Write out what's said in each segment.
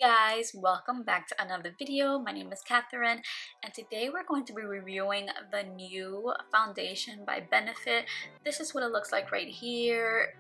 Guys, welcome back to another video. My name is Catherine, and today we're going to be reviewing the new foundation by Benefit. This is what it looks like right here,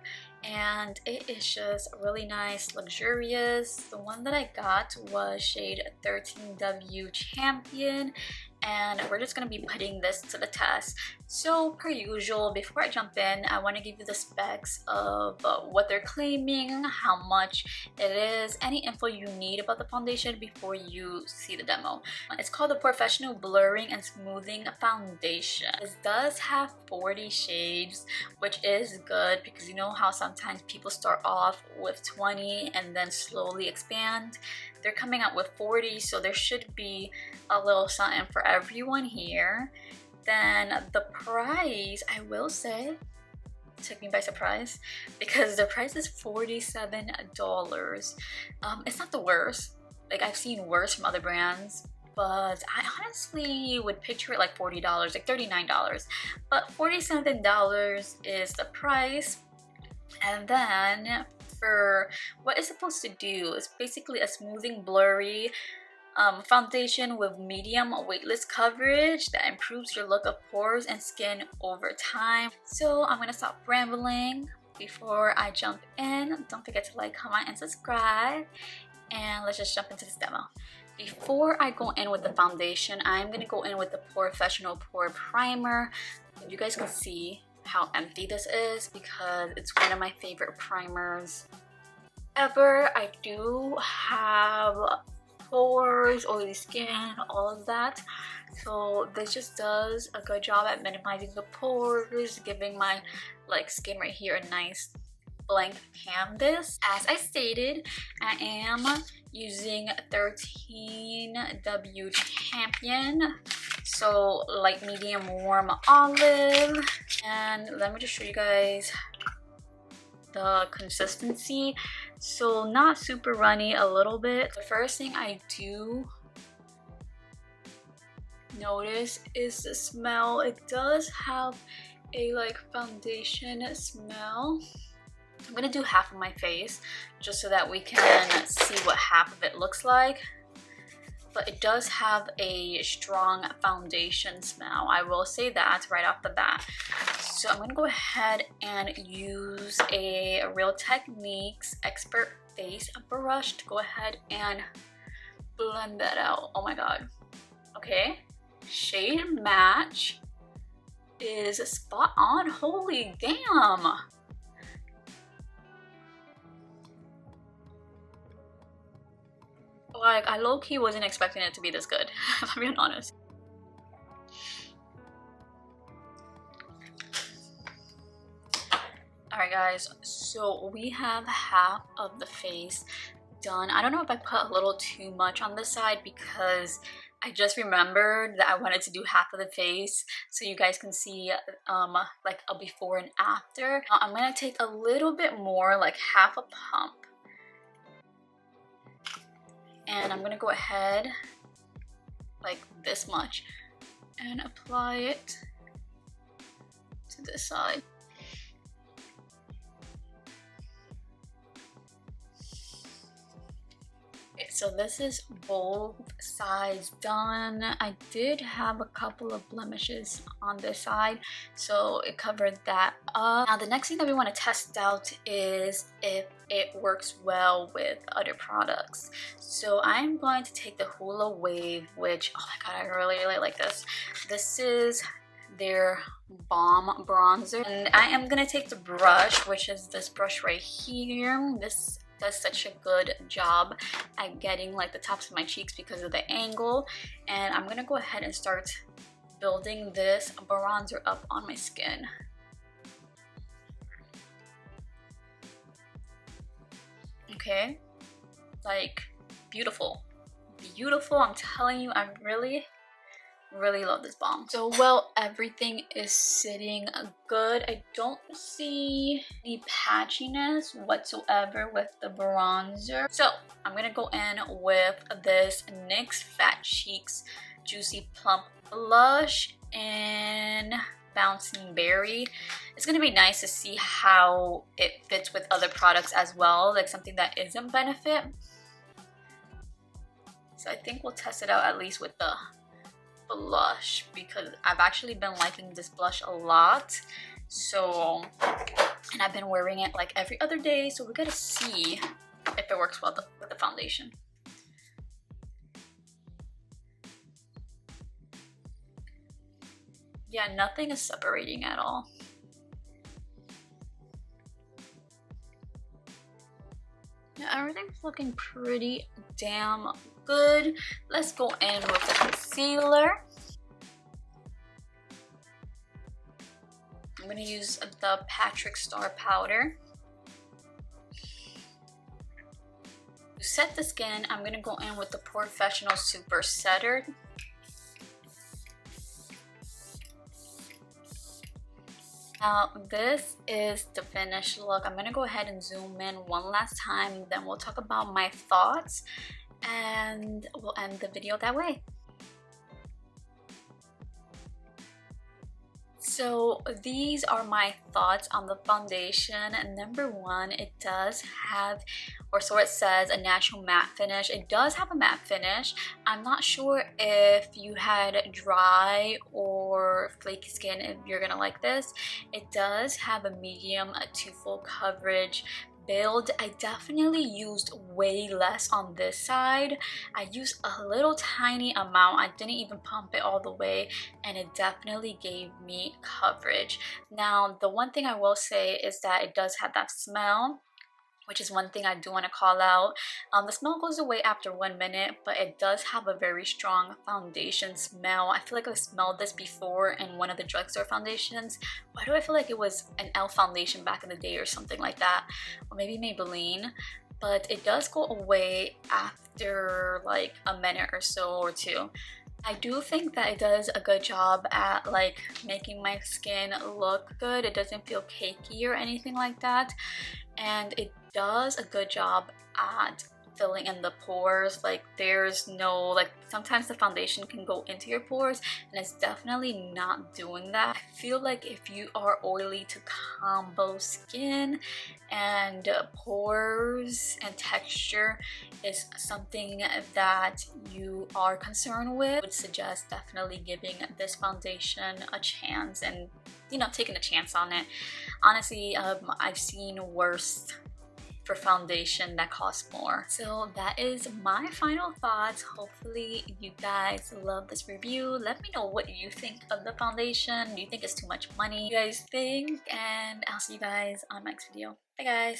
and it is just really nice, luxurious. The one that I got was shade 13W Champion, and we're just going to be putting this to the test. So per usual, before I jump in, I want to give you the specs of what they're claiming, how much it is, any info you need about the foundation before you see the demo. It's called the Porefessional Blurring and Smoothing Foundation. This does have 40 shades, which is good because you know how sometimes people start off with 20 and then slowly expand. They're coming out with 40, so there should be a little something for everyone here. Then the price, I will say, took me by surprise because the price is $47. It's not the worst. Like, I've seen worse from other brands, but I honestly would picture it like $40, like $39. But $47 is the price. And then for what it's supposed to do, it's basically a smoothing blurry foundation with medium weightless coverage that improves your look of pores and skin over time. So I'm gonna stop rambling before I jump in. Don't forget to like, comment, and subscribe, and let's just jump into this demo. Before I go in with the foundation, I'm gonna go in with the Porefessional Pore Primer. You guys can see how empty this is because it's one of my favorite primers ever. I do have pores, oily skin, all of that, so this just does a good job at minimizing the pores, giving my skin right here a nice blank canvas. As I stated, I am using 13W Champion, so light medium warm olive, and let me just show you guys the consistency. So not super runny, a little bit. The first thing I do notice is the smell. It does have a foundation smell. I'm gonna do half of my face just so that we can see what half of it looks like. But it does have a strong foundation smell. I will say that right off the bat. So I'm gonna go ahead and use a Real Techniques Expert Face brush to go ahead and blend that out. Oh my god. Okay, shade match is spot on. Holy damn. Like, I low-key wasn't expecting it to be this good, if I'm being honest. Alright guys, so we have half of the face done. I don't know if I put a little too much on this side because I just remembered that I wanted to do half of the face so you guys can see like a before and after. I'm gonna take a little bit more, like half a pump. And I'm gonna go ahead like this much and apply it to this side. Okay, so this is both sides done. I did have a couple of blemishes on this side, so it covered that up. Now the next thing that we want to test out is if it works well with other products. So I'm going to take the Hula Wave, which, oh my god, I really like this. This is their Balm Bronzer, and I am gonna take the brush, which is this brush right here. This does such a good job at getting like the tops of my cheeks because of the angle, and I'm gonna go ahead and start building this bronzer up on my skin. Okay, like beautiful, I'm telling you. I really love this balm. So well, everything is sitting good. I don't see any patchiness whatsoever with the bronzer. So I'm gonna go in with this NYX Fat Cheeks Juicy Plump Blush in Bouncing Berry. It's gonna be nice to see how it fits with other products as well, like something that isn't Benefit. So I think we'll test it out at least with the blush, because I've actually been liking this blush a lot. So, and I've been wearing it like every other day, so we're gonna see if it works well with the foundation. Yeah, nothing is separating at all. Yeah, everything's looking pretty damn good. Let's go in with the concealer. I'm gonna use the Patrick Star powder. To set the skin, I'm gonna go in with the Porefessional Super Setter. Now this is the finished look. I'm gonna go ahead and zoom in one last time, then we'll talk about my thoughts and we'll end the video that way. So these are my thoughts on the foundation. Number one, it does have, or so it says, a natural matte finish. It does have a matte finish. I'm not sure if you had dry or flaky skin if you're gonna like this. It does have a medium to full coverage build. I definitely used way less on this side. I used a little tiny amount. I didn't even pump it all the way, and it definitely gave me coverage. Now, the one thing I will say is that it does have that smell, which is one thing I do want to call out. The smell goes away after 1 minute, but it does have a very strong foundation smell. I feel like I've smelled this before in one of the drugstore foundations. Why do I feel like it was an e.l.f. foundation back in the day or something like that? Or maybe Maybelline. But it does go away after like a minute or so or two. I do think that it does a good job at like making my skin look good. It doesn't feel cakey or anything like that. And it does a good job at filling in the pores. Like there's no, like sometimes the foundation can go into your pores, and it's definitely not doing that. I feel like if you are oily to combo skin and pores and texture is something that you are concerned with, I would suggest definitely giving this foundation a chance and, you know, taking a chance on it. Honestly, I've seen worse for foundation that costs more. So that is my final thoughts. Hopefully you guys love this review. Let me know what you think of the foundation. Do you think it's too much money? You guys think? And I'll see you guys on my next video. Bye guys.